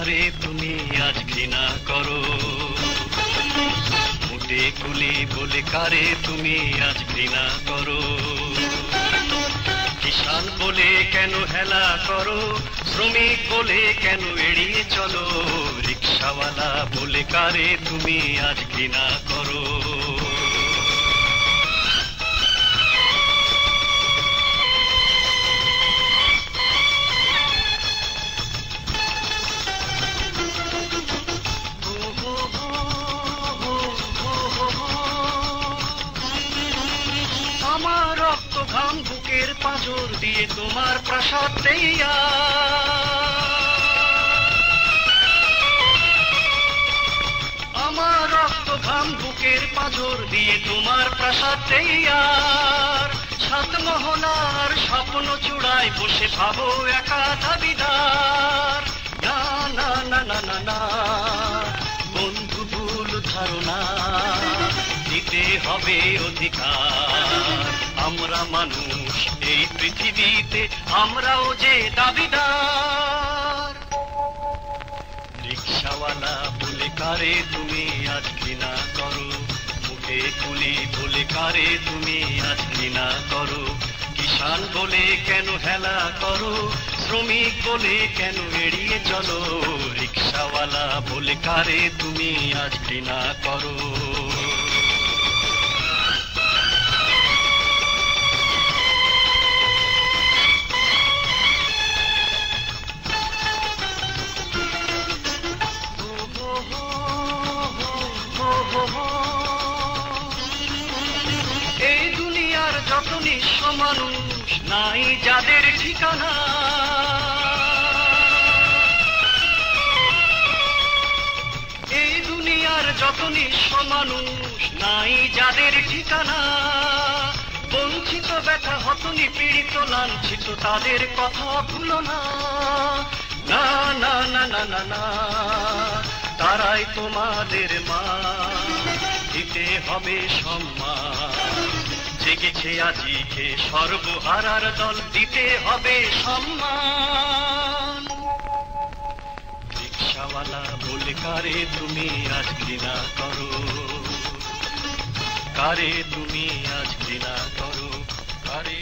কারে তুমি আজ ঘৃণা করো, মুটে কুলি বলে কারে তুমি আজ ঘৃণা করো। কিষান বলে কেন হেলা করো, শ্রমিক বলে কেন এড়িয়ে চলো, রিকশাওয়ালা বলে কারে তুমি আজ ঘৃণা করো। আমার রক্ত ঘাম বুকের পাঁজর দিয়ে তোমার প্রাসাদ দেইয়া, আমার রক্ত ঘাম বুকের পাঁজর দিয়ে তোমার প্রাসাদ দেইয়া, সাত মোহনার স্বপ্ন চূড়ায় বসে ভাবো একা দাবিদার। না না না না না না বন্ধু, ভুল ধারণা, দিতে হবে অধিকার। আমরা মানুষ এই পৃথিবীতে, আমরাও যে দাবিদার। রিকশাওয়ালা বলে কারে তুমি আজ ঘৃণা করো, মুখে কুলি বলে কারে তুমি আজ ঘৃণা করো। কিষান বলে কেন হেলা করো, শ্রমিক বলে কেন এড়িয়ে চলো, রিকশাওয়ালা বলে কারে তুমি আজ ঘৃণা করো। এই দুনিয়ার যত নিঃস্ব মানুষ নাই যাদের ঠিকানা, এই দুনিয়ার যত নিঃস্ব মানুষ নাই যাদের ঠিকানা, বঞ্চিত ব্যথা হত নিপীড়িত লাঞ্ছিত তাদের কথা ভুলো না। না না না না না না তারাই তোমাদের মা, দিতে হবে সম্মান। জেগেছে আজিকে সর্বহারার দল, দিতে হবে সম্মান। রিকশাওয়ালা বলে কারে তুমি আজ ঘৃণা করো, কারে তুমি আজ ঘৃণা করো, কারে